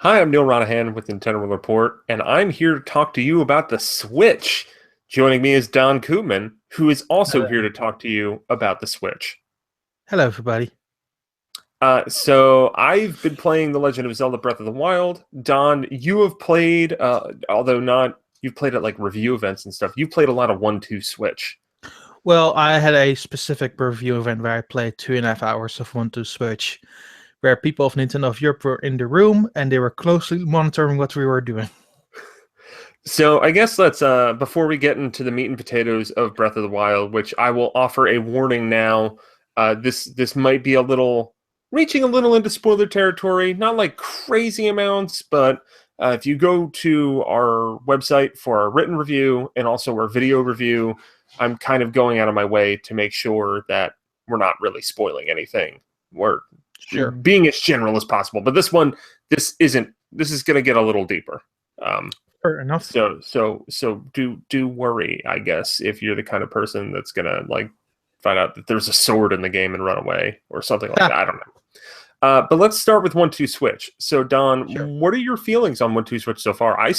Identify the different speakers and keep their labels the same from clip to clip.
Speaker 1: Hi, I'm Neal Ronaghan with Nintendo Report, and I'm here to talk to you about the Switch. Joining me is Daan Koopman, who is also here
Speaker 2: Hello.
Speaker 1: to talk to you about the Switch.
Speaker 2: Hello, everybody.
Speaker 1: So I've been playing The Legend of Zelda Breath of the Wild. Don, you have played, although not, you've played at like review events and stuff. You've played a lot of 1-2 Switch.
Speaker 2: Well, I had a specific review event where I played 2.5 hours of One to Switch, where people of Nintendo of Europe were in the room and they were closely monitoring what we were doing.
Speaker 1: So I guess let's before we get into the meat and potatoes of Breath of the Wild, which I will offer a warning now. This might be a little reaching a little into spoiler territory, not like crazy amounts, but if you go to our website for our written review and also our video review, I'm kind of going out of my way to make sure that we're not really spoiling anything. We're
Speaker 2: Sure.
Speaker 1: being as general as possible, but this one, this isn't. This is going to get a little deeper. Um,
Speaker 2: Fair enough.
Speaker 1: so do worry, I guess, if you're the kind of person that's gonna like find out that there's a sword in the game and run away or something like that. I don't know. But let's start with 1-2 Switch. So
Speaker 2: Sure.
Speaker 1: Don, what are your feelings on 1-2 Switch so far? I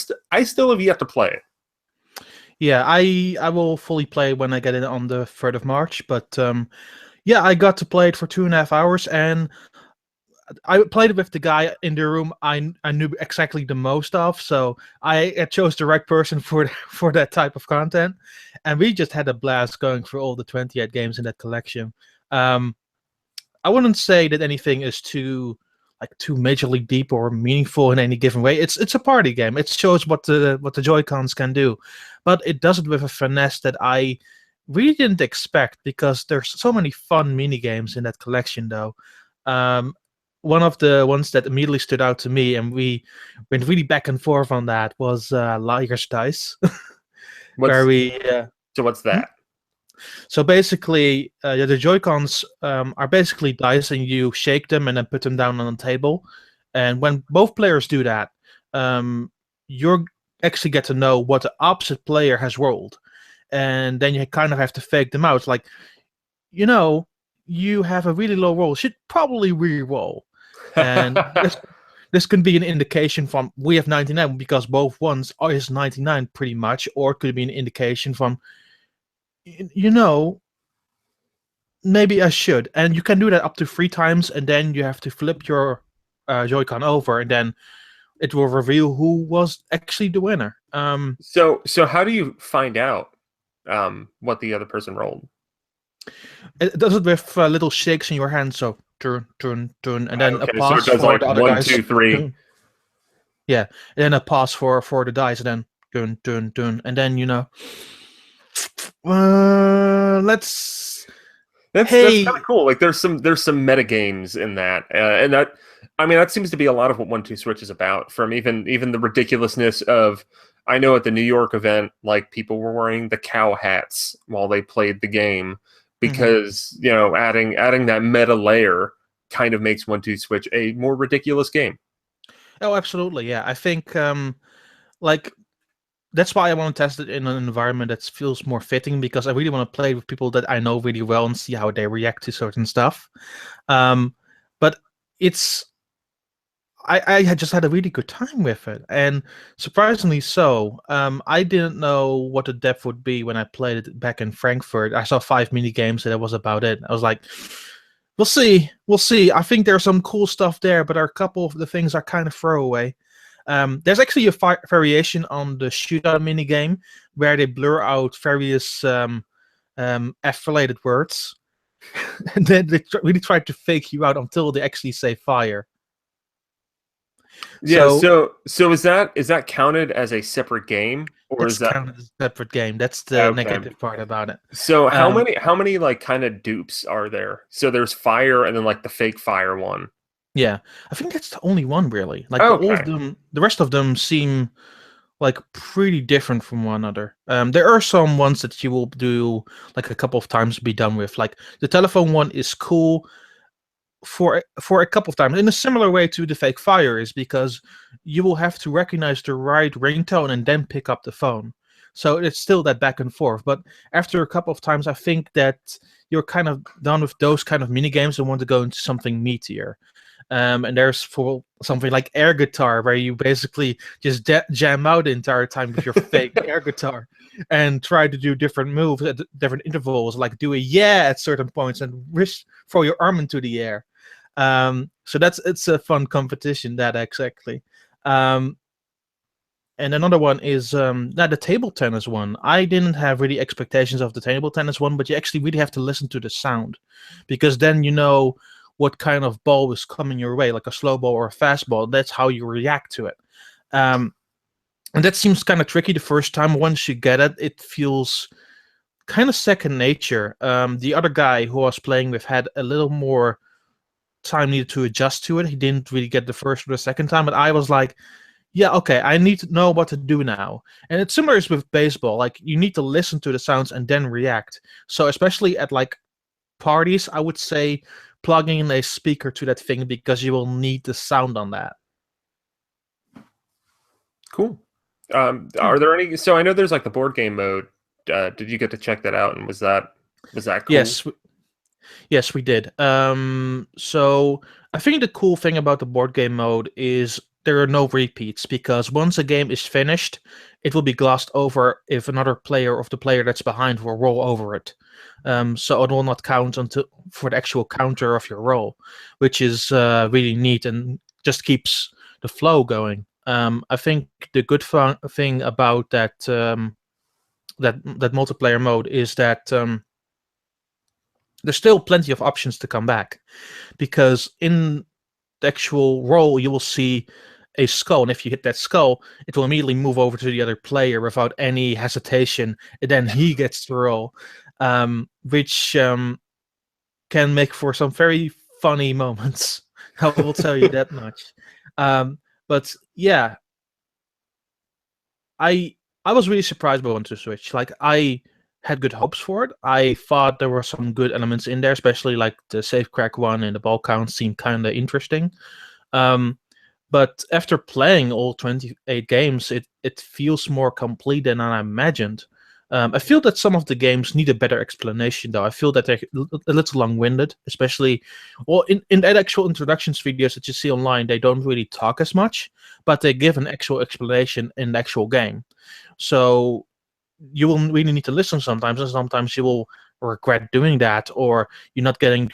Speaker 1: still have yet to play it.
Speaker 2: Yeah, I will fully play when I get it on the 3rd of March, but yeah, I got to play it for 2.5 hours and I played with the guy in the room I knew exactly the most of, so I chose the right person for that type of content, and we just had a blast going through all the 28 games in that collection. Um, I wouldn't say that anything is too majorly deep or meaningful in any given way. It's a party game. It shows what the Joy Cons can do, but it does it with a finesse that I really didn't expect because there's so many fun mini games in that collection, though. Um, one of the ones that immediately stood out to me, and we went really back and forth on that, was Liar's Dice, where
Speaker 1: What's
Speaker 2: we
Speaker 1: what's
Speaker 2: hmm?
Speaker 1: that?
Speaker 2: So basically, yeah, the Joy Cons are basically dice, and you shake them and then put them down on the table. And when both players do that, you actually get to know what the opposite player has rolled, and then you kind of have to fake them out. Like, you know, you have a really low roll, should probably re-roll, and this can be an indication from we have 99 because both ones are is 99 pretty much, or it could be an indication from you know maybe I should. And you can do that up to 3 times, and then you have to flip your Joy-Con over, and then it will reveal who was actually the winner.
Speaker 1: So how do you find out what the other person rolled?
Speaker 2: It does it with little shakes in your hand, so turn, turn, turn, and then a
Speaker 1: Okay, so it
Speaker 2: pause
Speaker 1: does
Speaker 2: for
Speaker 1: like
Speaker 2: the other
Speaker 1: one,
Speaker 2: guys.
Speaker 1: two, three.
Speaker 2: Turn. Yeah, and then a pause for the dice, and then turn, turn, turn, and then let's.
Speaker 1: That's kind of
Speaker 2: Hey,
Speaker 1: cool. Like there's some meta games in that, and that I mean that seems to be a lot of what 1-2 Switch is about. From even the ridiculousness of I know at the New York event, like people were wearing the cow hats while they played the game
Speaker 2: mhm.
Speaker 1: because adding that meta layer kind of makes 1-2 Switch a more ridiculous game.
Speaker 2: Oh, absolutely, yeah. I think like that's why I want to test it in an environment that feels more fitting because I really want to play with people that I know really well and see how they react to certain stuff. Um, but it's I had just had a really good time with it, and surprisingly so. I didn't know what the depth would be when I played it back in Frankfurt. I saw 5 mini games, and that was about it. I was like, "We'll see, we'll see." I think there's some cool stuff there, but a couple of the things are kind of throwaway. There's actually a variation on the shootout mini game where they blur out various F-related words, and then they really try to fake you out until they actually say fire.
Speaker 1: Yeah.
Speaker 2: So
Speaker 1: So is that counted as a separate game or
Speaker 2: it's
Speaker 1: is that
Speaker 2: counted as a separate game. That's the
Speaker 1: okay?
Speaker 2: negative part about it.
Speaker 1: So how
Speaker 2: Um,
Speaker 1: many how many like kind of dupes are there? So there's fire and then like the fake fire one.
Speaker 2: yeah, I think that's the only one really. Like all of
Speaker 1: Okay.
Speaker 2: them, the rest of them seem like pretty different from one another. There are some ones that you will do like a couple of times to be done with. Like the telephone one is cool for a couple of times in a similar way to the fake fire is because you will have to recognize the right ringtone and then pick up the phone. So it's still that back and forth. But after a couple of times, I think that you're kind of done with those kind of mini games and want to go into something meatier. And there's for something like air guitar, where you basically just jam out the entire time with your fake air guitar and try to do different moves at different intervals, like do a yeah at certain points and throw your arm into the air. So it's a fun competition, that exactly. Um, and another one is the table tennis one. I didn't have really expectations of the table tennis one, but you actually really have to listen to the sound, because then you know what kind of ball is coming your way, like a slow ball or a fast ball. That's how you react to it. Um, and that seems kind of tricky the first time. Once you get it, it feels kind of second nature. The other guy who I was playing with had a little more time needed to adjust to it. He didn't really get the first or the second time, but I was like, yeah, okay, I need to know what to do now. And it's similar as with baseball. Like, you need to listen to the sounds and then react. So especially at like parties, I would say plugging in a speaker to that thing, because you will need the sound on that.
Speaker 1: Cool.
Speaker 2: Yeah.
Speaker 1: Are there any? So I know there's like the board game mode. Did you get to check that out? And was that cool?
Speaker 2: Yes, yes, we did. So I think the cool thing about the board game mode is there are no repeats, because once a game is finished, it will be glossed over if another player of the player that's behind will roll over it. So it will not count until for the actual counter of your roll, which is really neat and just keeps the flow going. I think the good thing about that multiplayer mode is that there's still plenty of options to come back, because in the actual roll you will see a skull, and if you hit that skull, it will immediately move over to the other player without any hesitation, and then he gets to roll, which can make for some very funny moments. I will tell you that much. But yeah, I I was really surprised by One to Switch. Like, I had good hopes for it. I thought there were some good elements in there, especially like the safe crack one and the ball count seemed kind of interesting. Um, but after playing all 28 games, it feels more complete than I imagined. I feel that some of the games need a better explanation, though. I feel that they're a little long-winded, especially, well, in the actual introductions videos that you see online, they don't really talk as much, but they give an actual explanation in the actual game. So you will really need to listen sometimes, and sometimes you will regret doing that, or you're not getting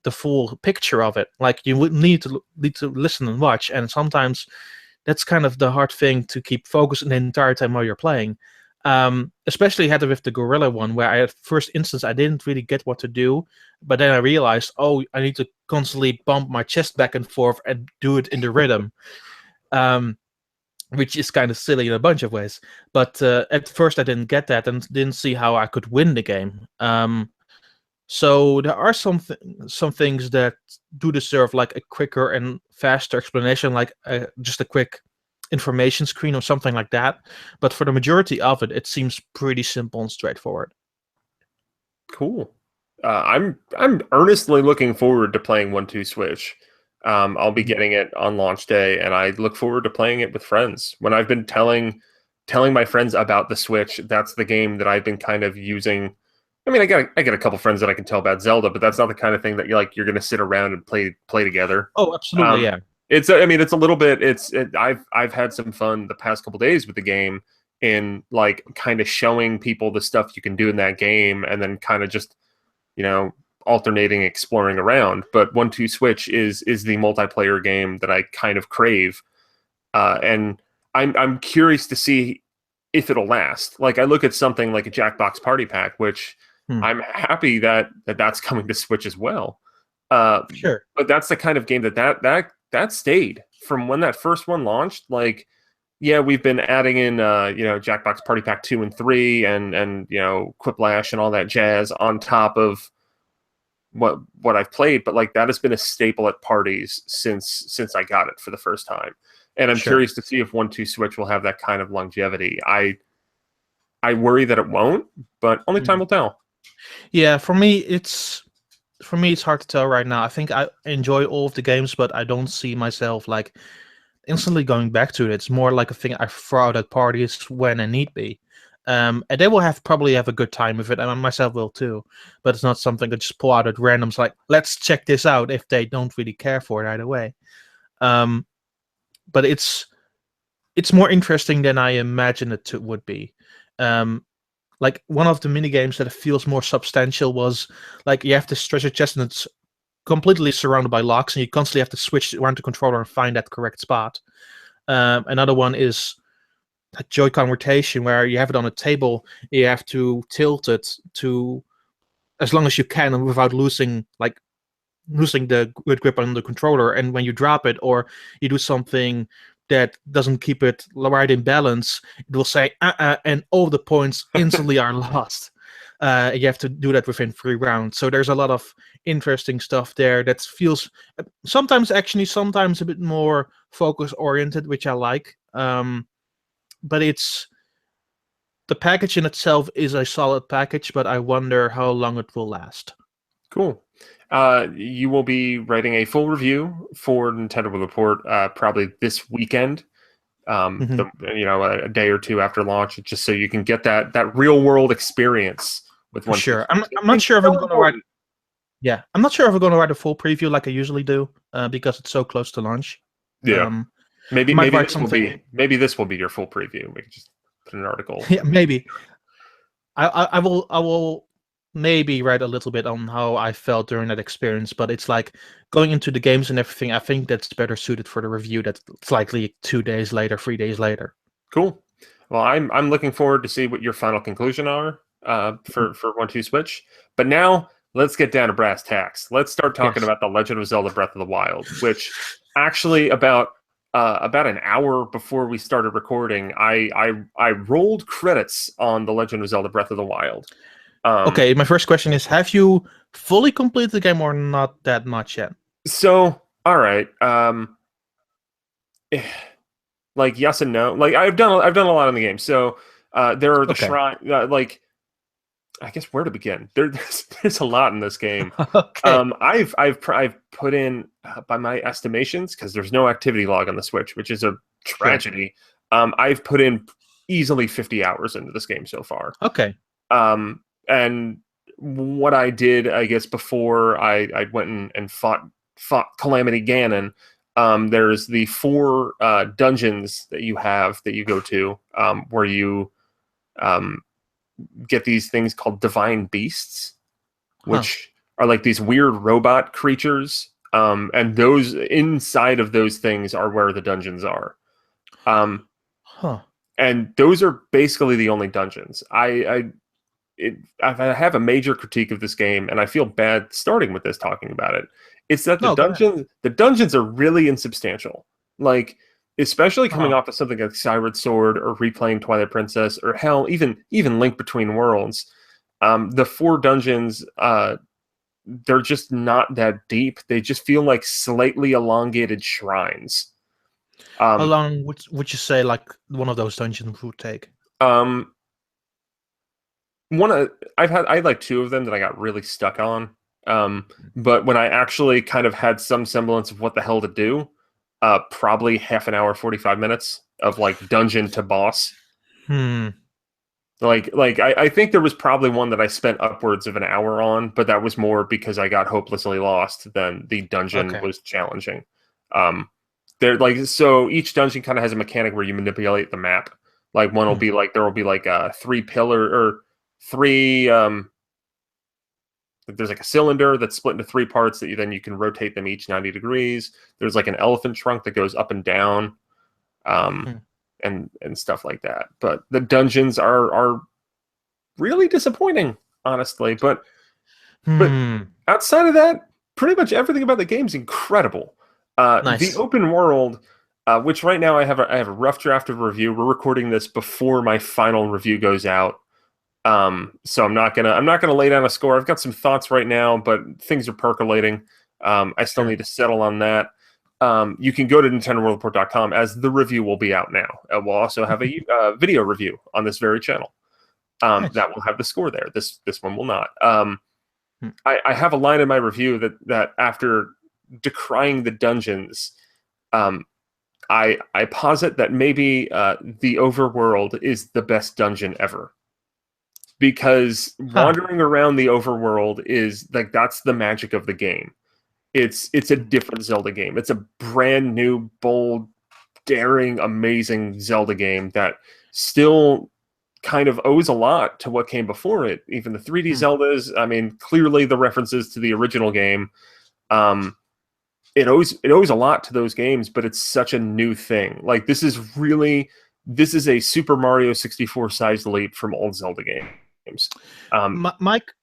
Speaker 2: the full picture of it. Like, you would need to listen and watch, and sometimes that's kind of the hard thing to keep focused the entire time while you're playing. Especially had it with the gorilla one, where at first instance I didn't really get what to do, but then I realized, oh, I need to constantly bump my chest back and forth and do it in the rhythm. Which is kind of silly in a bunch of ways. But at first I didn't get that and didn't see how I could win the game. So there are some things that do deserve like a quicker and faster explanation, like just a quick information screen or something like that. But for the majority of it, it seems pretty simple and straightforward.
Speaker 1: Cool. I'm earnestly looking forward to playing 1-2 Switch. I'll be getting it on launch day, and I look forward to playing it with friends. When I've been telling my friends about the Switch, that's the game that I've been kind of using. I mean, I got a couple friends that I can tell about Zelda, but that's not the kind of thing that you're going to sit around and play together.
Speaker 2: Oh, absolutely, yeah.
Speaker 1: I mean, it's a little bit. I've had some fun the past couple days with the game, in like kind of showing people the stuff you can do in that game, and then kind of just, alternating exploring around. But 1-2 Switch is the multiplayer game that I kind of crave, and I'm curious to see if it'll last. Like, I look at something like a Jackbox Party Pack, which I'm happy that's coming to Switch as well.
Speaker 2: Sure.
Speaker 1: But that's the kind of game that stayed from when that first one launched. Like, yeah, we've been adding in Jackbox Party Pack 2 and 3 and Quiplash and all that jazz on top of what I've played, but like, that has been a staple at parties since I got it for the first time. And I'm curious to see if 1-2 Switch will have that kind of longevity. I worry that it won't, but only time will tell.
Speaker 2: Yeah, for me it's hard to tell right now. I think I enjoy all of the games, but I don't see myself like instantly going back to it. It's more like a thing I throw out at parties when I need be. And they will probably have a good time with it, and I myself will too. But it's not something to just pull out at randoms like, let's check this out if they don't really care for it either way. But it's more interesting than I imagined it would be. Like one of the mini games that feels more substantial was like you have this treasure chest and it's completely surrounded by locks, and you constantly have to switch around the controller and find that correct spot. Another one is a Joy-Con rotation where you have it on a table, you have to tilt it to as long as you can without losing the good grip on the controller. And when you drop it or you do something that doesn't keep it right in balance, it will say and all the points instantly are lost. You have to do that within 3 rounds. So there's a lot of interesting stuff there that feels sometimes actiony, sometimes a bit more focus oriented, which I like. But the package in itself is a solid package, but I wonder how long it will last.
Speaker 1: Cool. You will be writing a full review for Nintendo World Report probably this weekend. A day or two after launch, just so you can get that real world experience with one.
Speaker 2: Sure. I'm not sure if I'm going to write. Yeah, I'm not sure if I'm going to write a full preview like I usually do because it's so close to launch.
Speaker 1: Yeah. Maybe this will be your full preview. We can just put an article.
Speaker 2: Yeah, maybe. I will maybe write a little bit on how I felt during that experience, but it's like going into the games and everything. I think that's better suited for the review that's likely 2 days later, 3 days later.
Speaker 1: Cool. Well, I'm looking forward to see what your final conclusion are for 1-2 Switch. But now let's get down to brass tacks. Let's start talking about the Legend of Zelda: Breath of the Wild, which actually about an hour before we started recording, I rolled credits on the Legend of Zelda: Breath of the Wild.
Speaker 2: Okay, my first question is: have you fully completed the game or not that much yet?
Speaker 1: So, all right, like yes and no. Like I've done a lot in the game. So there are the shrine. I guess where to begin? There's a lot in this game.
Speaker 2: Okay.
Speaker 1: I've put in by my estimations, because there's no activity log on the Switch, which is a tragedy. Sure. I've put in easily 50 hours into this game so far.
Speaker 2: Okay.
Speaker 1: And what I did, I guess, before I went and fought Calamity Ganon, there's the 4 dungeons that you go to, where you get these things called divine beasts, which are like these weird robot creatures. And those inside of those things are where the dungeons are. And those are basically the only dungeons. I have a major critique of this game, and I feel bad starting with this, talking about it. It's that the dungeons are really insubstantial. Like, especially coming off of something like Skyward Sword or replaying Twilight Princess, or hell, even Link Between Worlds. The 4 dungeons, they're just not that deep. They just feel like slightly elongated shrines.
Speaker 2: How long would you say like one of those dungeons would take?
Speaker 1: I had like 2 of them that I got really stuck on. But when I actually kind of had some semblance of what the hell to do, probably half an hour, 45 minutes of like dungeon to boss. I think there was probably one that I spent upwards of an hour on, but that was more because I got hopelessly lost than the dungeon was challenging. So each dungeon kind of has a mechanic where you manipulate the map. Like one will be like, there will be like a 3 pillar or 3 there's like a cylinder that's split into 3 parts that you can rotate them each 90 degrees. There's like an elephant trunk that goes up and down, and stuff like that. But the dungeons are really disappointing, honestly. But outside of that, pretty much everything about the game's incredible. Nice. The open world, which right now I have a rough draft of a review. We're recording this before my final review goes out. So I'm not gonna lay down a score. I've got some thoughts right now, but things are percolating. I still need to settle on that. You can go to NintendoWorldReport.com, as the review will be out now. We'll also have a video review on this very channel. Nice. That will have the score there. This one will not. I have a line in my review that after decrying the dungeons, I posit that maybe the overworld is the best dungeon ever, because
Speaker 2: Huh.
Speaker 1: wandering around the overworld is like that's the magic of the game. It's a different Zelda game. It's a brand new, bold, daring, amazing Zelda game that still kind of owes a lot to what came before it. Even the 3D
Speaker 2: Hmm.
Speaker 1: Zeldas, I mean, clearly the references to the original game, um, it owes a lot to those games, but it's such a new thing. Like this is a Super Mario 64 sized leap from old Zelda games. Um,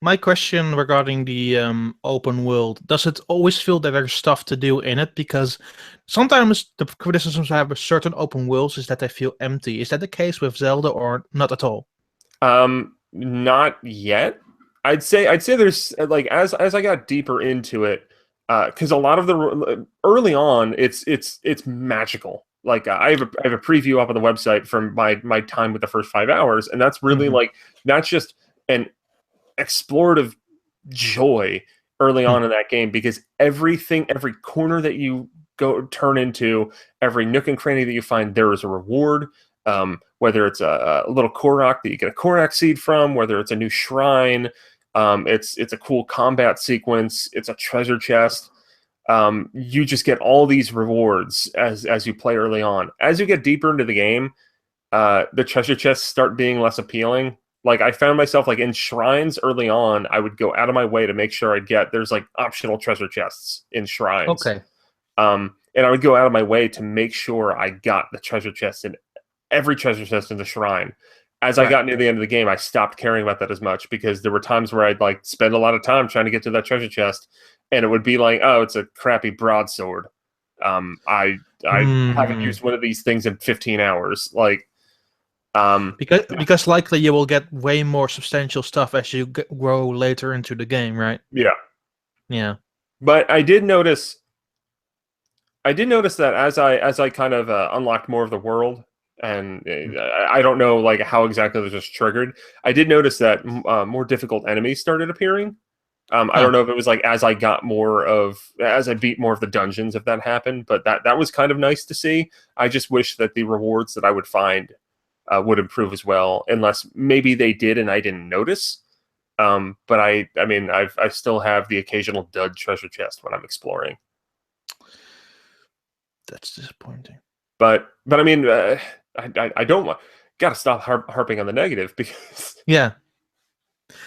Speaker 2: My question regarding the open world, does it always feel that there's stuff to do in it? Because sometimes the criticisms I have with certain open worlds is that they feel empty. Is that the case with Zelda or not at all?
Speaker 1: Not yet. I'd say there's like as I got deeper into it, because a lot of the early on, it's magical. Like I have a preview up on the website from my time with the first 5 hours, and that's really
Speaker 2: Hmm.
Speaker 1: like that's just an explorative joy early
Speaker 2: Hmm.
Speaker 1: on in that game, because everything, every corner that you go turn into, every nook and cranny that you find, there is a reward. Whether it's a little Korok that you get a Korok seed from, whether it's a new shrine, it's a cool combat sequence, it's a treasure chest. You just get all these rewards as you play early on. As you get deeper into the game, the treasure chests start being less appealing. Like I found myself like in shrines early on, I would go out of my way to make sure there's like optional treasure chests in shrines.
Speaker 2: Okay.
Speaker 1: And I would go out of my way to make sure I got the treasure chest in every treasure chest in the shrine. As I
Speaker 2: Right.
Speaker 1: got near the end of the game, I stopped caring about that as much, because there were times where I'd like spend a lot of time trying to get to that treasure chest, and it would be like, oh, it's a crappy broadsword. I haven't
Speaker 2: Hmm.
Speaker 1: used one of these things in 15 hours. Like, um,
Speaker 2: Because likely you will get way more substantial stuff as you grow later into the game, right?
Speaker 1: yeah.
Speaker 2: Yeah.
Speaker 1: But I did notice that as I kind of unlocked more of the world, and I don't know like how exactly this was triggered. I did notice that more difficult enemies started appearing. I don't
Speaker 2: Huh.
Speaker 1: know if it was like as I beat more of the dungeons, if that happened, but that was kind of nice to see. I just wish that the rewards that I would find would improve as well, unless maybe they did and I didn't notice. But I mean, I still have the occasional dud treasure chest when I'm exploring.
Speaker 2: That's disappointing.
Speaker 1: But I mean, I don't want got to stop harping on the negative because
Speaker 2: Yeah.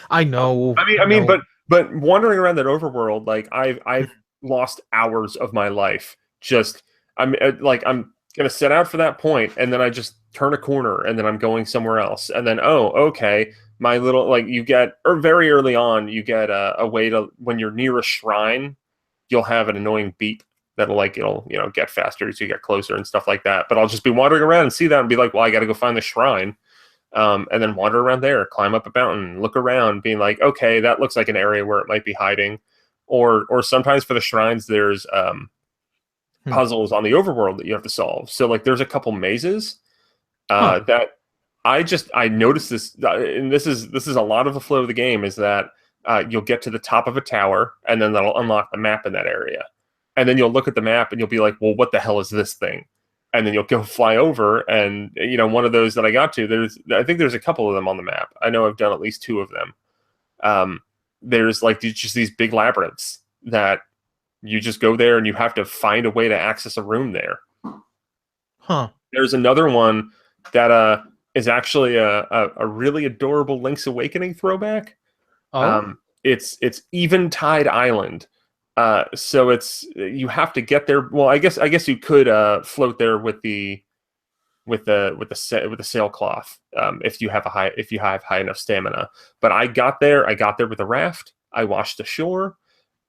Speaker 2: I know.
Speaker 1: I
Speaker 2: I
Speaker 1: mean,
Speaker 2: know.
Speaker 1: but wandering around that overworld, like
Speaker 2: Hmm.
Speaker 1: I've lost hours of my life just I'm gonna set out for that point, and then I just turn a corner, and then I'm going somewhere else, and then oh okay, my little like you get or very early on you get a way to when you're near a shrine, you'll have an annoying beep that'll like it'll get faster as you get closer and stuff like that. But I'll just be wandering around and see that and be like, well, I got to go find the shrine, and then wander around there, climb up a mountain, look around, being like, okay, that looks like an area where it might be hiding, or sometimes for the shrines there's
Speaker 2: Hmm.
Speaker 1: puzzles on the overworld that you have to solve. So like there's a couple mazes
Speaker 2: Huh.
Speaker 1: that I noticed this, and this is a lot of the flow of the game is that you'll get to the top of a tower, and then that'll unlock the map in that area, and then you'll look at the map and you'll be like, well, what the hell is this thing? And then you'll go fly over, and one of those that I got to, I think there's a couple of them on the map. I know I've done at least two of them. Um, there's like just these big labyrinths that you just go there and you have to find a way to access a room there.
Speaker 2: Huh.
Speaker 1: There's another one that is actually a really adorable Link's Awakening throwback.
Speaker 2: Oh.
Speaker 1: It's Eventide Island. So it's you have to get there. Well, I guess you could float there with the sailcloth, if you have high enough stamina. But I got there. I got there with a raft. I washed ashore,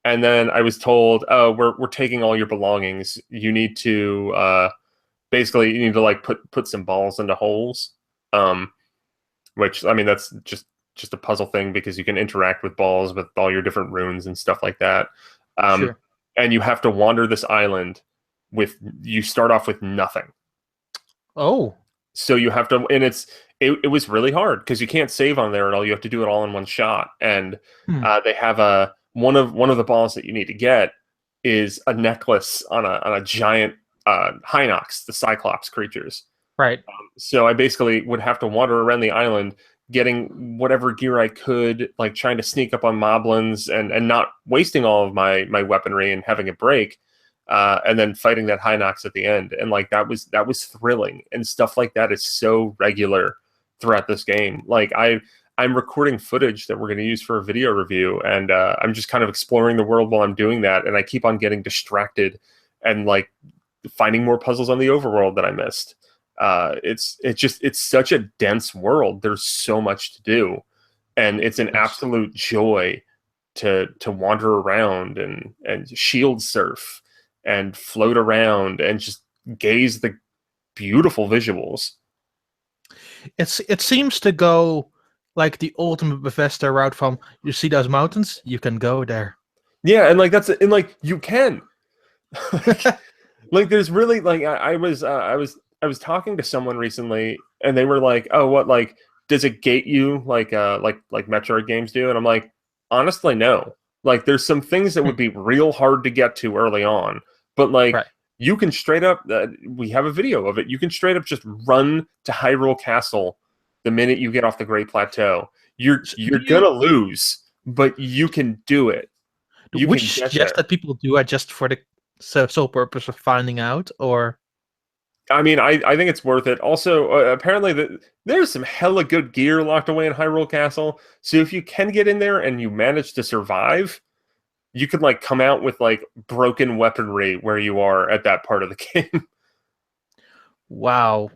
Speaker 1: and then I was told, "Oh, we're taking all your belongings. You need to basically you need to like put some balls into holes." Um, which I mean that's just a puzzle thing because you can interact with balls with all your different runes and stuff like that. Um,
Speaker 2: Sure.
Speaker 1: and you have to wander this island with you start off with nothing.
Speaker 2: Oh.
Speaker 1: So you have to, and it was really hard because you can't save on there at all. You have to do it all in one shot. And
Speaker 2: Hmm.
Speaker 1: they have one of the balls that you need to get is a necklace on a giant Hinox, the Cyclops creatures.
Speaker 2: Right.
Speaker 1: So I basically would have to wander around the island, getting whatever gear I could, like trying to sneak up on moblins and not wasting all of my weaponry and having it break, and then fighting that Hinox at the end. And like that was thrilling, and stuff like that is so regular throughout this game. Like I'm recording footage that we're going to use for a video review, and I'm just kind of exploring the world while I'm doing that, and I keep on getting distracted and like finding more puzzles on the overworld that I missed. It's such a dense world. There's so much to do, and it's an
Speaker 2: Yes.
Speaker 1: absolute joy to wander around and shield surf and float around and just gaze the beautiful visuals.
Speaker 2: It seems to go like the ultimate Bethesda route from you see those mountains, you can go there.
Speaker 1: Yeah, and like and like you can. Like there's really like I was talking to someone recently and they were like, "Oh, what like does it gate you like Metroid games do?" And I'm like, "Honestly, no. Like there's some things that would be real hard to get to early on, but like
Speaker 2: Right.
Speaker 1: you can straight up we have a video of it. You can straight up just run to Hyrule Castle the minute you get off the Great Plateau.
Speaker 2: Do
Speaker 1: You're
Speaker 2: you
Speaker 1: gonna lose, but you can do it. You
Speaker 2: would
Speaker 1: can
Speaker 2: you
Speaker 1: get
Speaker 2: suggest
Speaker 1: there.
Speaker 2: that people do it just for the sole purpose of finding out, or
Speaker 1: I mean, I think it's worth it. Also, apparently, there's some hella good gear locked away in Hyrule Castle. So if you can get in there and you manage to survive, you could like come out with like broken weaponry where you are at that part of the game.
Speaker 2: wow?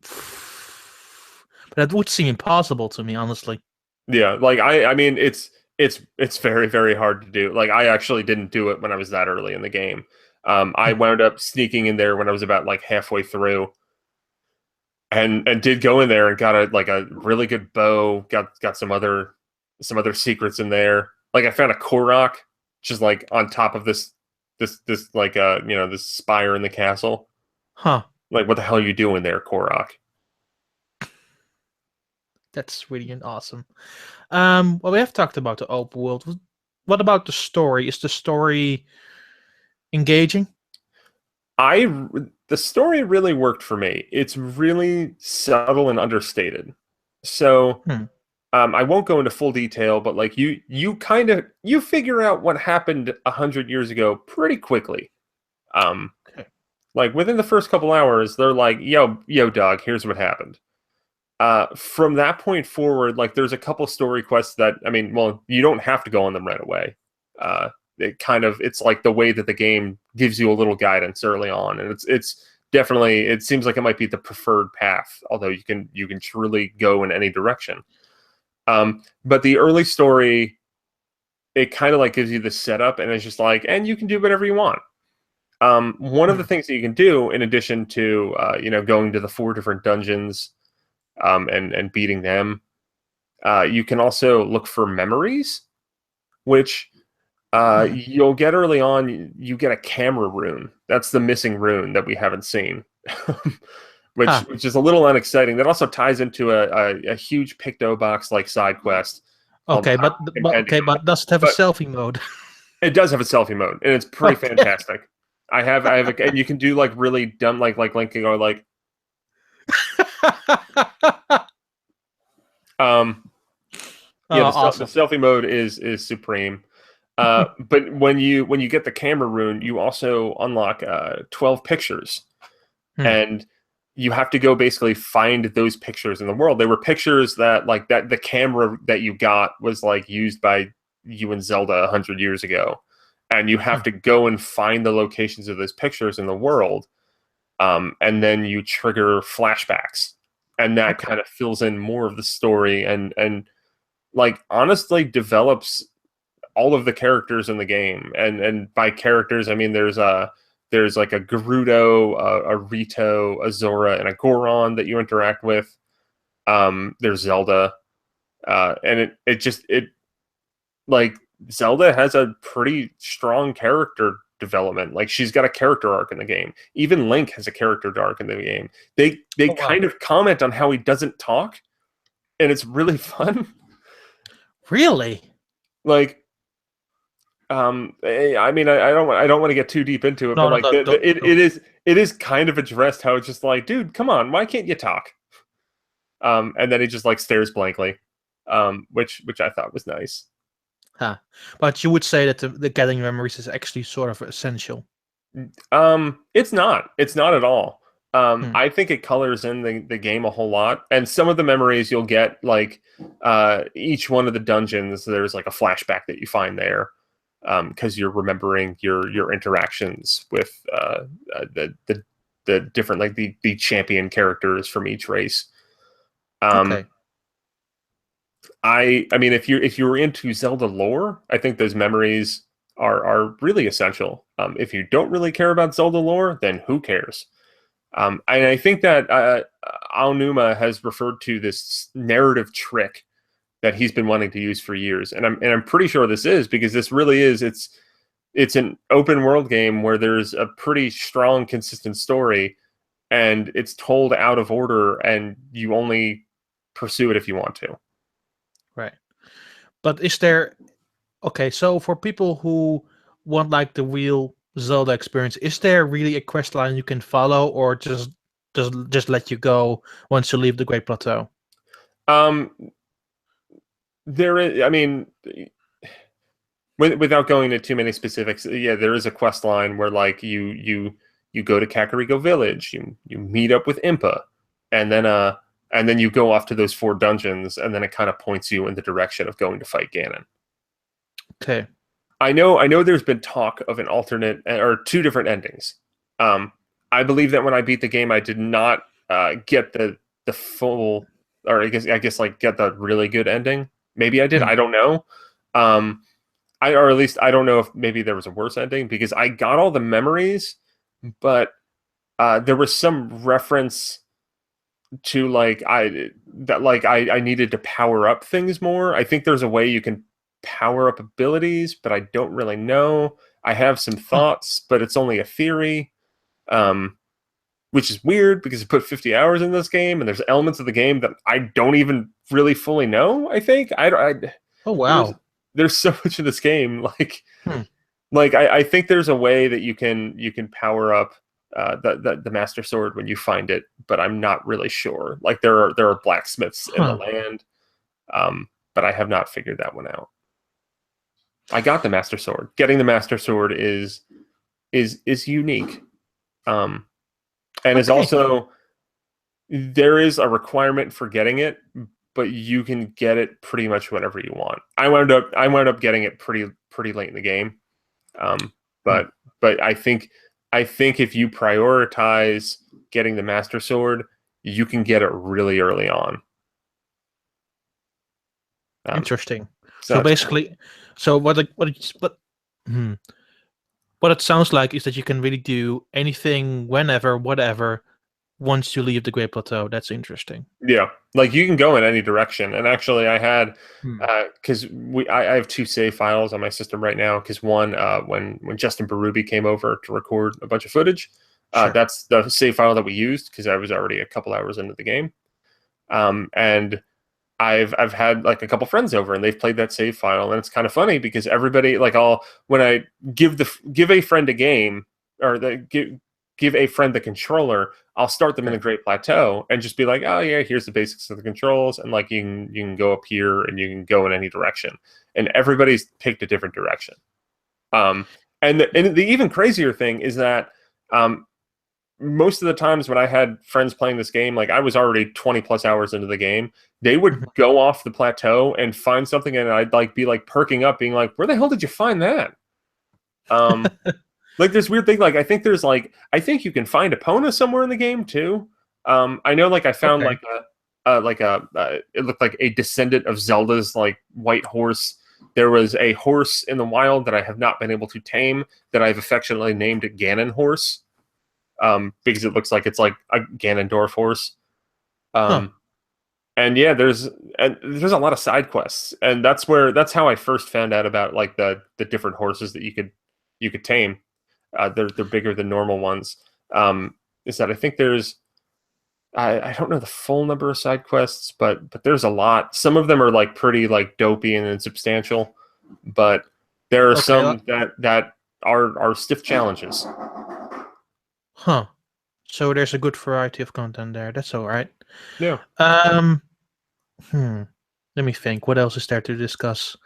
Speaker 2: But that would seem impossible to me, honestly.
Speaker 1: Yeah, like I mean, it's very very hard to do. Like I actually didn't do it when I was that early in the game. I wound up sneaking in there when I was about like halfway through and did go in there and got a really good bow. Got some other secrets in there. Like I found a Korok just like on top of this like this spire in the castle.
Speaker 2: Huh?
Speaker 1: Like what the hell are you doing there, Korok?
Speaker 2: That's really awesome. Well, we have talked about the open world. What about the story? Is the story engaging?
Speaker 1: I the story really worked for me. It's really subtle and understated. So
Speaker 2: Hmm.
Speaker 1: I won't go into full detail, but like you kind of you figure out what happened 100 years ago pretty quickly. Um,
Speaker 2: Okay.
Speaker 1: like within the first couple hours, they're like, yo, dog, here's what happened." From that point forward, like there's a couple story quests that I mean, well, you don't have to go on them right away. It's like the way that the game gives you a little guidance early on, and it's definitely it seems like it might be the preferred path, although you can truly go in any direction. But the early story, it kind of like gives you the setup, and it's just like, and you can do whatever you want. One of the
Speaker 2: Hmm.
Speaker 1: things that you can do, in addition to going to the 4 different dungeons, and beating them, you can also look for memories, which
Speaker 2: Hmm.
Speaker 1: you'll get early on. You get a camera rune. That's the missing rune that we haven't seen, which
Speaker 2: Huh.
Speaker 1: which is a little unexciting. That also ties into a huge Picto Box like side quest called
Speaker 2: Okay,
Speaker 1: Compendium.
Speaker 2: but does it have a
Speaker 1: But
Speaker 2: selfie mode?
Speaker 1: it does have a selfie mode, and it's pretty
Speaker 2: Okay.
Speaker 1: fantastic. And you can do like really dumb, like Link can go like, um,
Speaker 2: Oh,
Speaker 1: yeah, the
Speaker 2: awesome.
Speaker 1: selfie mode is supreme. But when you get the camera rune, you also unlock 12 pictures,
Speaker 2: Hmm.
Speaker 1: and you have to go basically find those pictures in the world. They were pictures that the camera that you got was like used by you and Zelda 100 years ago, and you have
Speaker 2: Hmm.
Speaker 1: to go and find the locations of those pictures in the world, and then you trigger flashbacks, and that
Speaker 2: Okay.
Speaker 1: kind of fills in more of the story and like honestly develops all of the characters in the game. And by characters, I mean there's like a Gerudo, a Rito, a Zora, and a Goron that you interact with. There's Zelda, and it like Zelda has a pretty strong character development. Like she's got a character arc in the game. Even Link has a character arc in the game. They
Speaker 2: Oh wow.
Speaker 1: kind of comment on how he doesn't talk, and it's really fun.
Speaker 2: Really?
Speaker 1: Like I mean, I don't want to get too deep into it, but
Speaker 2: No, no,
Speaker 1: like
Speaker 2: no, don't.
Speaker 1: it is kind of addressed how it's just like, dude, come on, why can't you talk? And then he just like stares blankly, which I thought was nice.
Speaker 2: Huh. But you would say that the getting memories is actually sort of essential.
Speaker 1: It's not at all.
Speaker 2: Hmm.
Speaker 1: I think it colors in the game a whole lot, and some of the memories you'll get, like each one of the dungeons, there's like a flashback that you find there, because you're remembering your interactions with the different, like the champion characters from each race. Um,
Speaker 2: Okay.
Speaker 1: I mean, if you were into Zelda lore, I think those memories are really essential. If you don't really care about Zelda lore, then who cares? And I think that Aonuma has referred to this narrative trick that he's been wanting to use for years, and I'm pretty sure this is because this really is. It's an open world game where there's a pretty strong, consistent story, and it's told out of order, and you only pursue it if you want to.
Speaker 2: Right. But is there okay, so for people who want like the real Zelda experience, is there really a quest line you can follow or just let you go once you leave the Great Plateau?
Speaker 1: Um, there is, I mean, without going into too many specifics, yeah, there is a quest line where like you go to Kakariko Village, you meet up with Impa, and then you go off to those four dungeons, and then it kind of points you in the direction of going to fight Ganon.
Speaker 2: Okay.
Speaker 1: I know there's been talk of an alternate or two different endings. Um, I believe that when I beat the game, I did not get the full, or I guess like get the really good ending. Maybe I did.
Speaker 2: Hmm.
Speaker 1: I don't know. Um, or at least I don't know if maybe there was a worse ending because I got all the memories, but there was some reference to like I needed to power up things more. I think there's a way you can power up abilities, but I don't really know. I have some
Speaker 2: Huh.
Speaker 1: thoughts, but it's only a theory. Um, which is weird because I put 50 hours in this game, and there's elements of the game that I don't even really fully know. I think
Speaker 2: Oh
Speaker 1: there's
Speaker 2: wow.
Speaker 1: there's so much of this game,
Speaker 2: Hmm.
Speaker 1: I think there's a way that you can power up the Master Sword when you find it, but I'm not really sure. Like there are blacksmiths in the
Speaker 2: Huh.
Speaker 1: land, but I have not figured that one out. I got the Master Sword. Getting the Master Sword is unique, um, and is
Speaker 2: Okay.
Speaker 1: also there is a requirement for getting it, but you can get it pretty much whenever you want. I wound up getting it pretty late in the game. Um,
Speaker 2: Hmm.
Speaker 1: but I think if you prioritize getting the Master Sword, you can get it really early on. Um,
Speaker 2: Interesting.
Speaker 1: so
Speaker 2: So
Speaker 1: that's cool.
Speaker 2: basically, so hmm, what it sounds like is that you can really do anything, whenever, whatever, once you leave the Great Plateau. That's interesting.
Speaker 1: Yeah, like you can go in any direction. And actually, I had
Speaker 2: Hmm.
Speaker 1: because I have two save files on my system right now. Because one, when Justin Berube came over to record a bunch of footage,
Speaker 2: Sure.
Speaker 1: that's the save file that we used because I was already a couple hours into the game. And I've had like a couple friends over and they've played that save file, and it's kind of funny because everybody, like, I'll when I give a friend a game, or give a friend the controller, I'll start them in the
Speaker 2: Okay.
Speaker 1: Great Plateau and just be like, oh yeah, here's the basics of the controls, and like you can go up here and you can go in any direction, and everybody's picked a different direction. Um, and the even crazier thing is that um, most of the times when I had friends playing this game, like I was already 20 plus hours into the game, they would
Speaker 2: Mhm.
Speaker 1: go off the plateau and find something, and I'd like be like perking up, being like, "Where the hell did you find that?" Um, like this weird thing. Like I think you can find Epona somewhere in the game too. I know like I found
Speaker 2: Okay.
Speaker 1: like a it looked like a descendant of Zelda's like white horse. There was a horse in the wild that I have not been able to tame that I've affectionately named Ganon Horse, because it looks like it's like a Ganondorf horse.
Speaker 2: Huh.
Speaker 1: Um, and yeah, there's a lot of side quests, and that's how I first found out about like the different horses that you could tame. They're bigger than normal ones. Is that I think I don't know the full number of side quests, but there's a lot. Some of them are like pretty like dopey and insubstantial, but There are
Speaker 2: Okay.
Speaker 1: some that are stiff challenges.
Speaker 2: Huh. So there's a good variety of content there. That's all right.
Speaker 1: Yeah.
Speaker 2: Um. Hmm. Let me think. What else is there to discuss?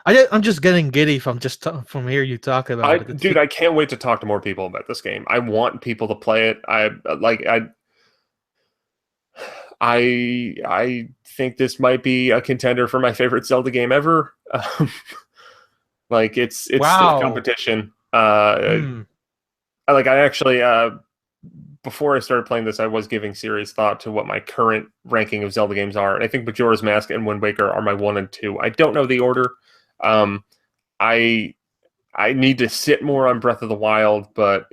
Speaker 2: I'm just getting giddy from from hear you talk about it.
Speaker 1: Dude, I can't wait to talk to more people about this game. I want people to play it. I think this might be a contender for my favorite Zelda game ever. Like it's stiff
Speaker 2: Wow.
Speaker 1: competition.
Speaker 2: Hmm.
Speaker 1: I actually before I started playing this, I was giving serious thought to what my current ranking of Zelda games are, and I think Majora's Mask and Wind Waker are my 1 and 2. I don't know the order. Um, I I need to sit more on Breath of the Wild, but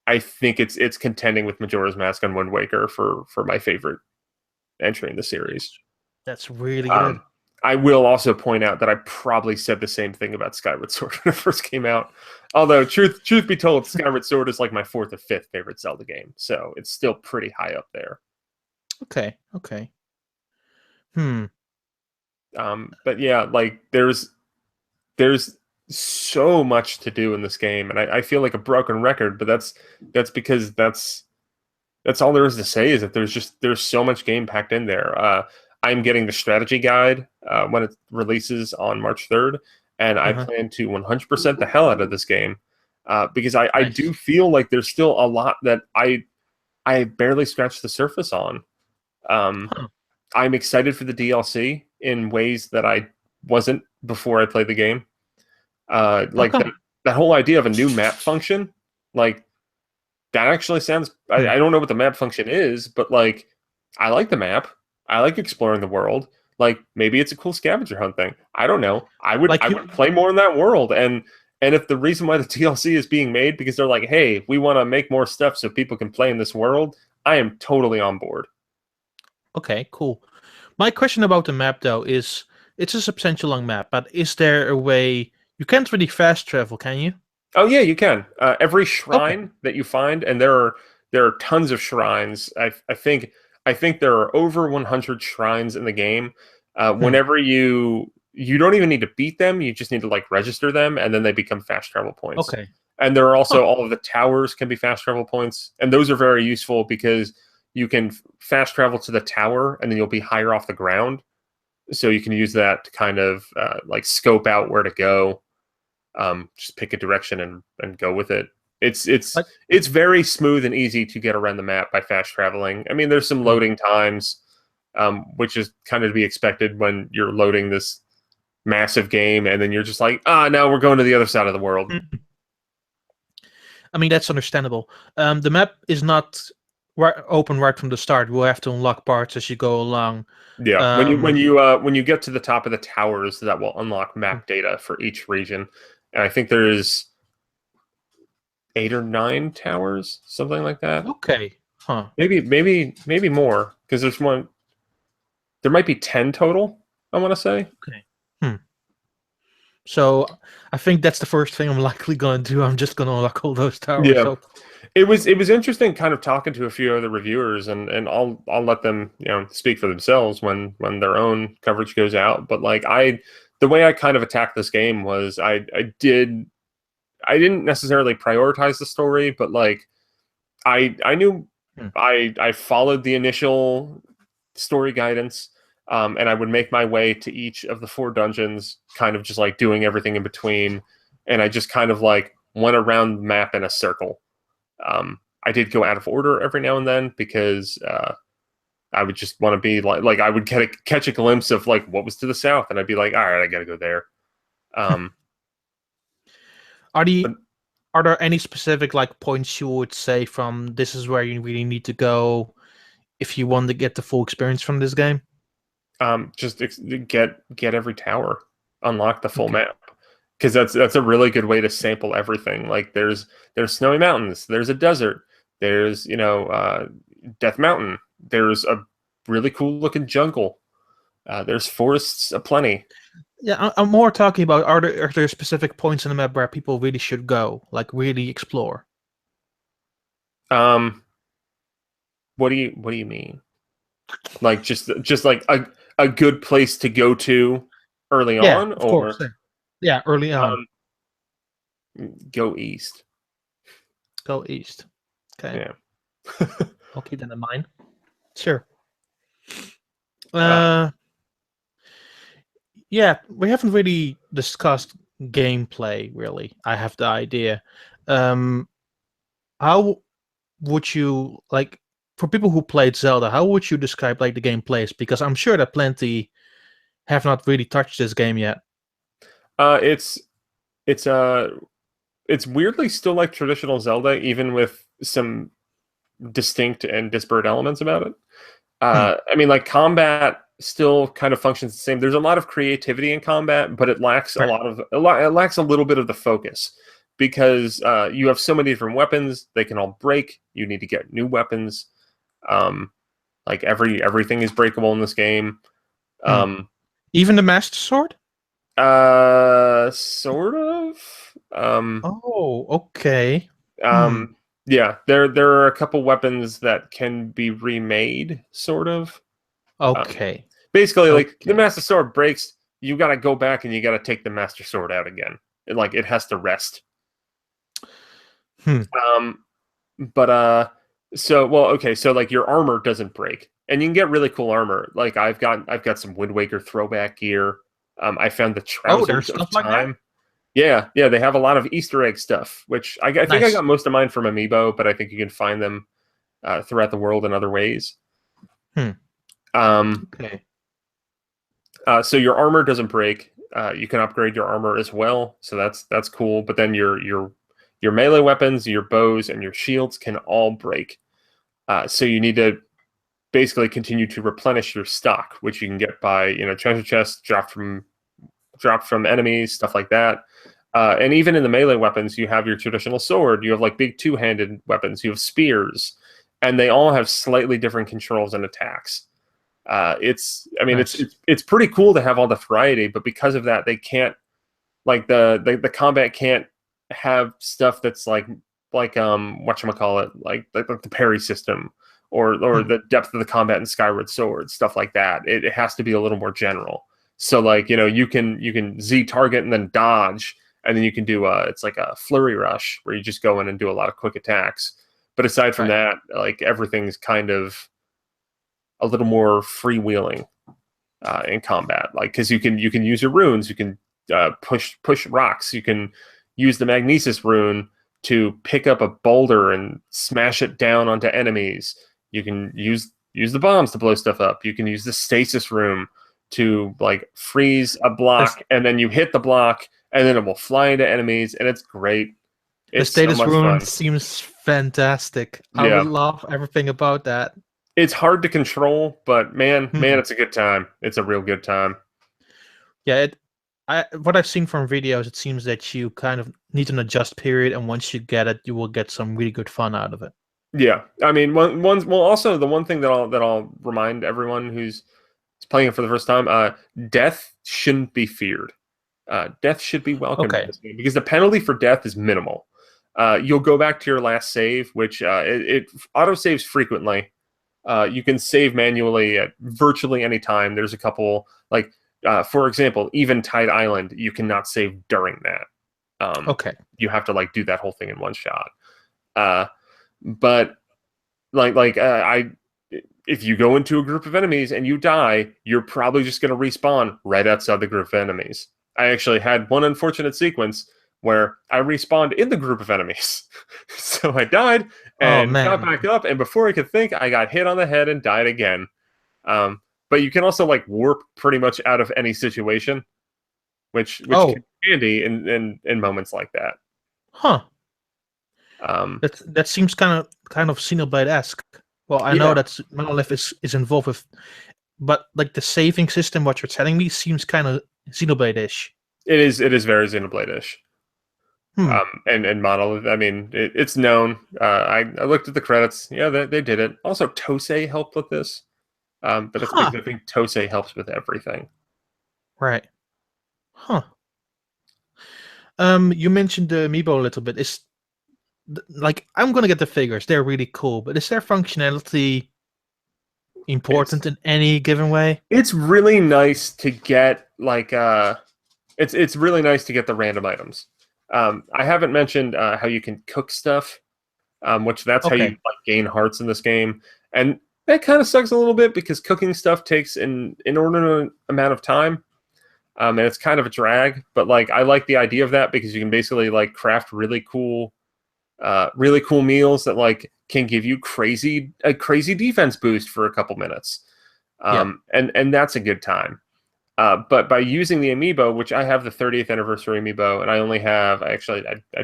Speaker 1: I think it's contending with Majora's Mask and Wind Waker for my favorite entry in the series.
Speaker 2: That's really good.
Speaker 1: Um, I will also point out that I probably said the same thing about Skyward Sword when it first came out. Although truth be told, Skyward Sword is like my fourth or fifth favorite Zelda game, so it's still pretty high up there.
Speaker 2: Okay. Okay. Hmm.
Speaker 1: But yeah, like there's so much to do in this game, and I feel like a broken record, but that's because that's all there is to say is that there's so much game packed in there. I'm getting the strategy guide when it releases on March 3rd, and I
Speaker 2: Uh-huh.
Speaker 1: plan to 100% the hell out of this game because I do
Speaker 2: Nice.
Speaker 1: feel like there's still a lot that I barely scratched the surface on. Um,
Speaker 2: Huh.
Speaker 1: I'm excited for the DLC in ways that I wasn't before I played the game.
Speaker 2: How
Speaker 1: Like
Speaker 2: come?
Speaker 1: that whole idea of a new map function, like that actually sounds.
Speaker 2: Hmm.
Speaker 1: I don't know what the map function is, but like, I like the map. I like exploring the world. Like maybe it's a cool scavenger hunt thing. I don't know.
Speaker 2: Like
Speaker 1: I
Speaker 2: you.
Speaker 1: would play more in that world. And if the reason why the DLC is being made because they're like, hey, we want to make more stuff so people can play in this world, I am totally on board.
Speaker 2: Okay. Cool. My question about the map though is, it's a substantial long map, but is there a way you can't really fast travel, can you?
Speaker 1: Oh yeah, you can. Every
Speaker 2: Okay.
Speaker 1: shrine that you find, and there are tons of shrines. I think there are over 100 shrines in the game.
Speaker 2: Hmm.
Speaker 1: Whenever you don't even need to beat them, you just need to like register them, and then they become fast travel points.
Speaker 2: Okay.
Speaker 1: And there are
Speaker 2: Huh.
Speaker 1: also all of the towers can be fast travel points, and those are very useful because you can fast travel to the tower, and then you'll be higher off the ground, so you can use that to kind of like scope out where to go, just pick a direction and go with it. It's it's
Speaker 2: Like.
Speaker 1: it's very smooth and easy to get around the map by fast traveling. I mean, there's some
Speaker 2: Hmm.
Speaker 1: loading times, which is kind of to be expected when you're loading this massive game, and then you're just like, now we're going to the other side of the world.
Speaker 2: Hmm. I mean, that's understandable. The map is not open right from the start. We'll have to unlock parts as you go along.
Speaker 1: Yeah,
Speaker 2: Um,
Speaker 1: when you get to the top of the towers, that will unlock map data for each region, and I think there's 8 or 9 towers, something like that.
Speaker 2: okay. Huh.
Speaker 1: Maybe more because there's one. There might be 10 total, I want to say.
Speaker 2: Okay. Hmm. So I think that's the first thing I'm likely going to do. I'm just going to unlock all those towers.
Speaker 1: Yeah.
Speaker 2: So
Speaker 1: It was interesting kind of talking to a few other reviewers and I'll let them, speak for themselves when their own coverage goes out. But like the way I kind of attacked this game was I didn't necessarily prioritize the story, but like I knew
Speaker 2: hmm.
Speaker 1: I followed the initial story guidance, and I would make my way to each of the 4 dungeons, kind of just like doing everything in between, and I just kind of like went around the map in a circle. I did go out of order every now and then because I would just want to be like I would catch a glimpse of like what was to the south, and I'd be like, all right, I got to go there. Um,
Speaker 2: Are
Speaker 1: but
Speaker 2: the are there any specific like points you would say from this is where you really need to go if you want to get the full experience from this game?
Speaker 1: just get every tower, unlock the full
Speaker 2: Okay.
Speaker 1: map, because that's a really good way to sample everything. Like there's snowy mountains, there's a desert, there's Death Mountain, there's a really cool looking jungle, there's forests aplenty.
Speaker 2: Yeah, I'm more talking about are there specific points in the map where people really should go, like really explore?
Speaker 1: Um, what do you mean? Like just like a good place to go to early
Speaker 2: Yeah,
Speaker 1: on,
Speaker 2: of course.
Speaker 1: or
Speaker 2: Yeah. Yeah, early on.
Speaker 1: Um, go east.
Speaker 2: Go east. Okay,
Speaker 1: Yeah.
Speaker 2: I'll keep that in mind. Sure.
Speaker 1: uh,
Speaker 2: Uh, yeah, we haven't really discussed gameplay, really. I have the idea. Um, how would you like for people who played Zelda? How would you describe like the gameplays? Because I'm sure that plenty have not really touched this game yet.
Speaker 1: uh, it's it's uh it's weirdly still like traditional Zelda, even with some distinct and disparate elements about it.
Speaker 2: Hmm.
Speaker 1: I mean, like combat still kind of functions the same. There's a lot of creativity in combat, but it lacks
Speaker 2: Right.
Speaker 1: it lacks a little bit of the focus because you have so many different weapons. They can all break. You need to get new weapons. Um, like everything is breakable in this game.
Speaker 2: Hmm.
Speaker 1: Um,
Speaker 2: Even the Master Sword?
Speaker 1: sort of.
Speaker 2: Oh, okay. Hmm.
Speaker 1: Um, yeah, there are a couple weapons that can be remade, sort of. Um,
Speaker 2: Okay.
Speaker 1: basically, like the
Speaker 2: Okay.
Speaker 1: Master Sword breaks, you got to go back and you got to take the Master Sword out again. It has to rest.
Speaker 2: Hmm.
Speaker 1: Um, but so well, okay, so like your armor doesn't break, and you can get really cool armor. Like I've got some Wind Waker throwback gear. I found the
Speaker 2: Oh, there's
Speaker 1: trousers of
Speaker 2: stuff like that?
Speaker 1: time. Yeah, yeah, they have a lot of Easter egg stuff, which I think I
Speaker 2: Nice.
Speaker 1: got most of mine from Amiibo, but I think you can find them throughout the world in other ways.
Speaker 2: Hmm.
Speaker 1: Um,
Speaker 2: Okay.
Speaker 1: so your armor doesn't break. You can upgrade your armor as well, so that's cool. But then your melee weapons, your bows, and your shields can all break. So you need to basically continue to replenish your stock, which you can get by treasure chests dropped from enemies, stuff like that. And even in the melee weapons, you have your traditional sword. You have like big two-handed weapons. You have spears, and they all have slightly different controls and attacks. I mean,
Speaker 2: Nice.
Speaker 1: it's pretty cool to have all the variety, but because of that, they can't like the combat can't have stuff that's like whatchamacallit, like the parry system or
Speaker 2: Hmm.
Speaker 1: the depth of the combat in Skyward Sword, stuff like that. It has to be a little more general. So like, you can Z target and then dodge, and then you can do it's like a flurry rush where you just go in and do a lot of quick attacks. But aside from
Speaker 2: Right.
Speaker 1: that, like everything's kind of a little more freewheeling in combat, like because you can use your runes, you can push rocks, you can use the magnesis rune to pick up a boulder and smash it down onto enemies. You can use the bombs to blow stuff up. You can use the stasis rune to like freeze a
Speaker 2: This
Speaker 1: block, and then you hit the block, and then it will fly into enemies, and it's great.
Speaker 2: the
Speaker 1: It's so
Speaker 2: status
Speaker 1: much
Speaker 2: rune
Speaker 1: fun.
Speaker 2: seems fantastic. I would
Speaker 1: Yeah,
Speaker 2: love everything about that.
Speaker 1: it's hard to control, but man,
Speaker 2: Hmm.
Speaker 1: it's a good time. It's a real good time.
Speaker 2: Yeah, what I've seen from videos, it seems that you kind of need an adjust period, and once you get it, you will get some really good fun out of it.
Speaker 1: Yeah, I mean, well, also the one thing that I'll remind everyone who's playing it for the first time, death shouldn't be feared. Death should be welcomed in
Speaker 2: Okay.
Speaker 1: this game because the penalty for death is minimal. You'll go back to your last save, which it auto saves frequently. You can save manually at virtually any time. There's a couple, like for example, even Tide Island, you cannot save during that.
Speaker 2: Okay.
Speaker 1: You have to like do that whole thing in one shot. Uh, but I if you go into a group of enemies and you die, you're probably just going to respawn right outside the group of enemies. I actually had one unfortunate sequence where I respawned in the group of enemies. So I died
Speaker 2: Oh
Speaker 1: and got
Speaker 2: man.
Speaker 1: back up, and before I could think, I got hit on the head and died again. Um, but you can also like warp pretty much out of any situation, which can
Speaker 2: Oh,
Speaker 1: be handy in moments like that.
Speaker 2: huh.
Speaker 1: Um,
Speaker 2: That seems kind of Xenoblade-esque. Well, I know
Speaker 1: yeah,
Speaker 2: that Monolith is involved with, but like the saving system, what you're telling me seems kind of Xenoblade-ish.
Speaker 1: it is very Xenoblade-ish.
Speaker 2: Hmm.
Speaker 1: And Monolith. I mean, it's known. I looked at the credits. Yeah, they did it. Also, Tosei helped with this. But it's
Speaker 2: Huh.
Speaker 1: because I think Tosei helps with everything.
Speaker 2: Right. Huh. You mentioned the Amiibo a little bit. Like I'm gonna get the figures. They're really cool, but is their functionality
Speaker 1: It's
Speaker 2: important in any given way?
Speaker 1: it's really nice to get like It's really nice to get the random items. I haven't mentioned how you can cook stuff, which that's how you
Speaker 2: Okay.
Speaker 1: like gain hearts in this game, and that kind of sucks a little bit because cooking stuff takes an inordinate amount of time, and it's kind of a drag. But like I like the idea of that because you can basically like craft really cool meals that like can give you a crazy defense boost for a couple minutes,
Speaker 2: Yeah.
Speaker 1: and that's a good time. But by using the amiibo, which I have the 30th anniversary amiibo, and I only have I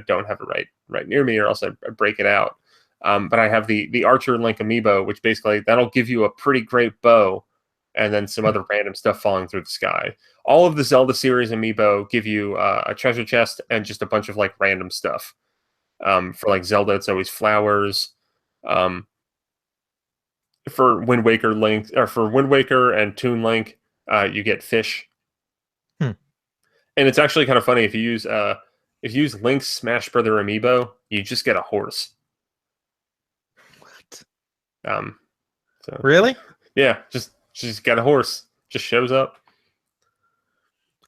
Speaker 1: don't have it right near me, or else I break it out. But I have the Archer Link amiibo, which basically that'll give you a pretty great bow, and then some
Speaker 2: Hmm.
Speaker 1: other random stuff falling through the sky. All of the Zelda series amiibo give you a treasure chest and just a bunch of like random stuff. For like Zelda, it's always flowers. Um, for Wind Waker Link, or for Wind Waker and Toon Link, you get fish.
Speaker 2: Hmm.
Speaker 1: And it's actually kind of funny if you use Link's Smash Brother amiibo, you just get a horse.
Speaker 2: What?
Speaker 1: Um, so
Speaker 2: Really?
Speaker 1: yeah, just got a horse, just shows up.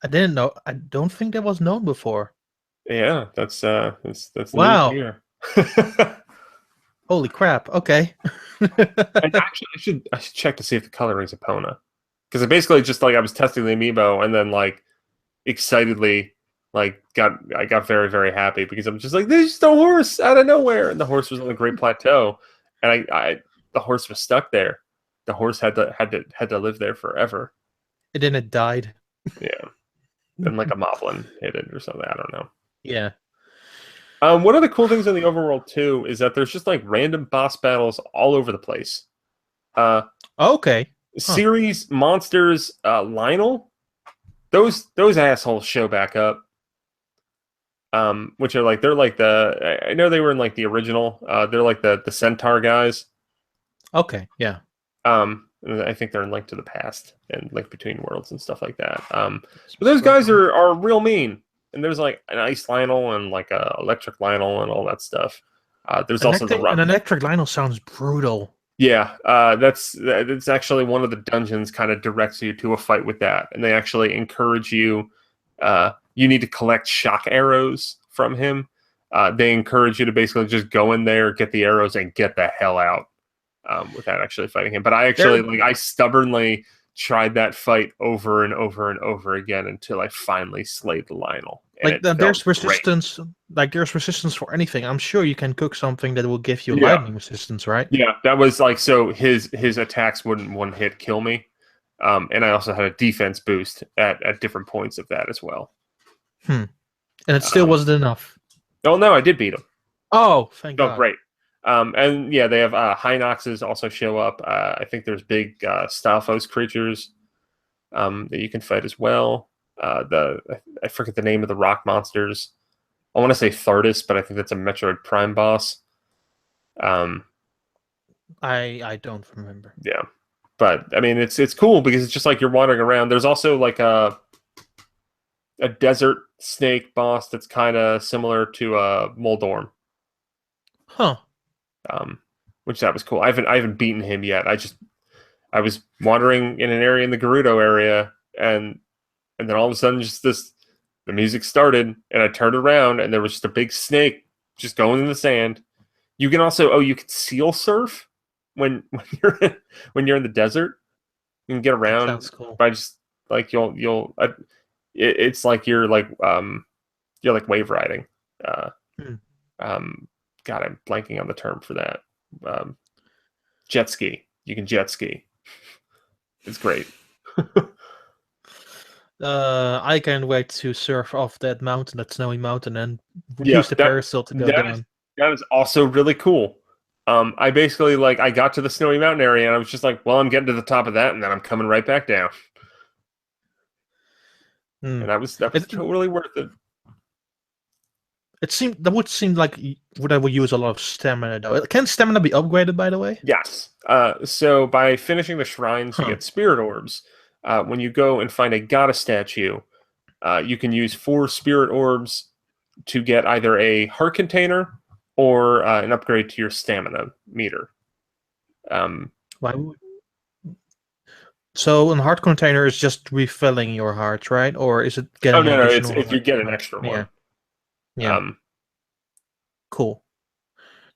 Speaker 2: I didn't know. I don't think that was known before.
Speaker 1: Yeah, that's news
Speaker 2: Wow.
Speaker 1: here.
Speaker 2: Holy crap. Okay.
Speaker 1: And actually, I should check to see if the coloring's Epona, because I basically just like I was testing the amiibo and then like excitedly like I got very very happy because I'm just like there's just a horse out of nowhere, and the horse was on the Great Plateau, and I the horse was stuck there. The horse had to live there forever.
Speaker 2: And then it died.
Speaker 1: Yeah, and like a moblin hit it or something. I don't know.
Speaker 2: Yeah.
Speaker 1: One of the cool things in the overworld too is that there's just like random boss battles all over the place. Uh,
Speaker 2: Okay. Huh.
Speaker 1: series monsters, Lionel, those assholes show back up. Which are like they're like I know they were in like the original. They're like the Centaur guys.
Speaker 2: Okay. Yeah.
Speaker 1: And I think they're in Link to the Past and Link Between Worlds and stuff like that. But those guys
Speaker 2: Struggle.
Speaker 1: are real mean. And there's like an Ice Lionel and like a Electric Lionel and all that stuff. There's also the
Speaker 2: An
Speaker 1: Rock.
Speaker 2: electric Lionel sounds brutal.
Speaker 1: Yeah, that's actually one of the dungeons kind of directs you to a fight with that, and they actually encourage you. You need to collect shock arrows from him. They encourage you to basically just go in there, get the arrows, and get the hell out without actually fighting him. But I actually
Speaker 2: There,
Speaker 1: like I stubbornly tried that fight over and over and over again until I finally slayed the Lionel, and
Speaker 2: like
Speaker 1: it felt
Speaker 2: there's
Speaker 1: great.
Speaker 2: resistance. Like there's resistance for anything. I'm sure you can cook something that will give you
Speaker 1: Yeah.
Speaker 2: lightning resistance, right?
Speaker 1: Yeah, that was like so his attacks wouldn't one hit kill me. And I also had a defense boost at different points of that as well.
Speaker 2: Hmm. And it still
Speaker 1: Um,
Speaker 2: wasn't enough.
Speaker 1: oh no, I did beat him.
Speaker 2: Oh, thank
Speaker 1: Oh
Speaker 2: God.
Speaker 1: great. And yeah, they have Hinoxes also show up. I think there's big Stalfos creatures that you can fight as well. I forget the name of the rock monsters. I want to say Thardus, but I think that's a Metroid Prime boss. Um,
Speaker 2: I don't remember.
Speaker 1: yeah, but I mean it's cool because it's just like you're wandering around. There's also like a desert snake boss that's kind of similar to Moldorm,
Speaker 2: Huh.
Speaker 1: um, which that was cool. I haven't beaten him yet. I was wandering in an area in the Gerudo area, and then all of a sudden the music started, and I turned around, and there was just a big snake just going in the sand. You can also you can seal surf when you're in the desert. You can get
Speaker 2: That
Speaker 1: around
Speaker 2: sounds cool.
Speaker 1: by just like it's like you're like wave riding. Uh,
Speaker 2: Hmm.
Speaker 1: um, God, I'm blanking on the term for that. Um, jet ski. You can jet ski. It's great.
Speaker 2: I can't wait to surf off that mountain, that snowy mountain, and
Speaker 1: Yeah,
Speaker 2: use the parasol to go
Speaker 1: that is
Speaker 2: down.
Speaker 1: that is also really cool. I basically like I got to the snowy mountain area and I was just like, well, I'm getting to the top of that, and then I'm coming right back down,
Speaker 2: Hmm.
Speaker 1: and that was
Speaker 2: It
Speaker 1: totally worth it.
Speaker 2: it seemed that would seem like would I would use a lot of stamina though. Can stamina be upgraded, by the way?
Speaker 1: Yes. So by finishing the shrines, you
Speaker 2: Huh.
Speaker 1: get spirit orbs. When you go and find a goddess statue, you can use 4 spirit orbs to get either a heart container or an upgrade to your stamina meter. Um,
Speaker 2: Why would So an heart container is just refilling your heart, right? Or is it
Speaker 1: Oh
Speaker 2: getting
Speaker 1: no, no,
Speaker 2: additional
Speaker 1: it's you
Speaker 2: heart?
Speaker 1: get an extra
Speaker 2: Yeah,
Speaker 1: one.
Speaker 2: yeah,
Speaker 1: Um,
Speaker 2: cool.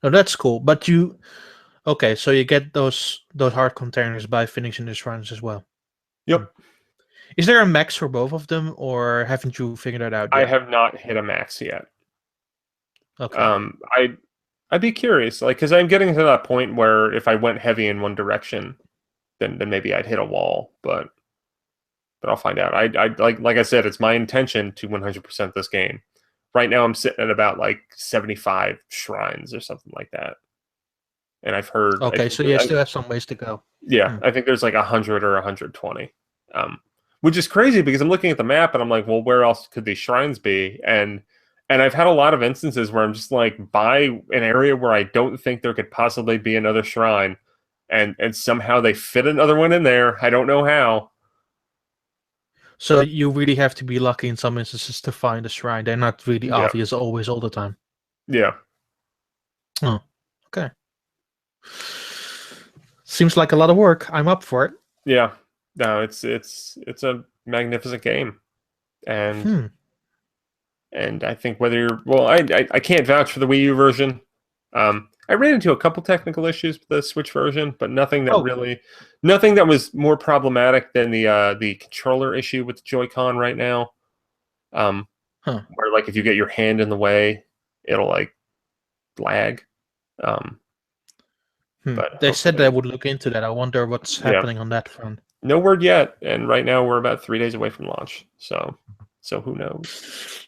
Speaker 2: No, that's cool. But you okay? So you get those heart containers by finishing the shrines as well. Hmm.
Speaker 1: yep.
Speaker 2: Is there a max for both of them, or haven't you figured that out
Speaker 1: I
Speaker 2: yet?
Speaker 1: have not hit a max yet.
Speaker 2: Okay.
Speaker 1: I'd be curious, like, because I'm getting to that point where if I went heavy in one direction, then maybe I'd hit a wall. But I'll find out. I like I said, it's my intention to 100% this game. Right now, I'm sitting at about like 75 shrines or something like that. And I've heard,
Speaker 2: Okay. So you still have some ways to go.
Speaker 1: yeah,
Speaker 2: Hmm.
Speaker 1: I think there's like 100 or 120, which is crazy because I'm looking at the map and I'm like, well, where else could these shrines be? And I've had a lot of instances where I'm just like by an area where I don't think there could possibly be another shrine, and somehow they fit another one in there. I don't know how.
Speaker 2: So you really have to be lucky in some instances to find a shrine. They're not really
Speaker 1: Yeah,
Speaker 2: obvious always all the time.
Speaker 1: yeah,
Speaker 2: Oh, okay. Seems like a lot of work. I'm up for it.
Speaker 1: yeah. No, it's a magnificent game, and
Speaker 2: Hmm.
Speaker 1: and I think whether you're well, I can't vouch for the Wii U version. I ran into a couple technical issues with the Switch version, but
Speaker 2: Oh,
Speaker 1: nothing that was more problematic than the controller issue with the Joy-Con right now. Um,
Speaker 2: huh.
Speaker 1: where like if you get your hand in the way, it'll like lag. Um,
Speaker 2: Hmm.
Speaker 1: but
Speaker 2: They said they
Speaker 1: hopefully,
Speaker 2: would look into that. I wonder what's
Speaker 1: yeah,
Speaker 2: happening on that front.
Speaker 1: no word yet. And right now we're about 3 days away from launch, so who knows?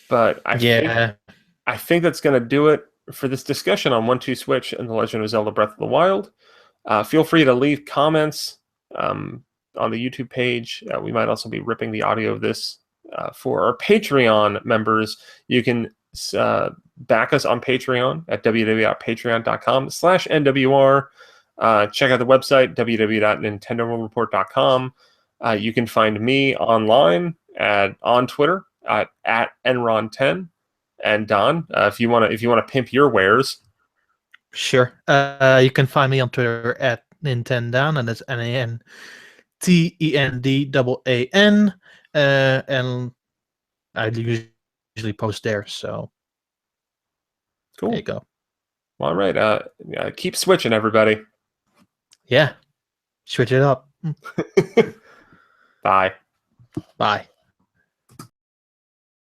Speaker 1: But
Speaker 2: Yeah.
Speaker 1: I think that's going to do it for this discussion on 1-2 Switch and The Legend of Zelda Breath of the Wild. Feel free to leave comments um, on the YouTube page. We might also be ripping the audio of this for our Patreon members. You can back us on Patreon at www.patreon.com/NWR. Check out the website, www.nintendoworldreport.com. You can find me online on Twitter at Enron10. And Don, if you want to pimp your wares,
Speaker 2: Sure. You can find me on Twitter at Nintendaan, and that's NANTENDAAN. And I usually post there, so there you
Speaker 1: cool.
Speaker 2: go.
Speaker 1: All right. Keep switching, everybody.
Speaker 2: Yeah, switch it up.
Speaker 1: Bye.
Speaker 2: Bye.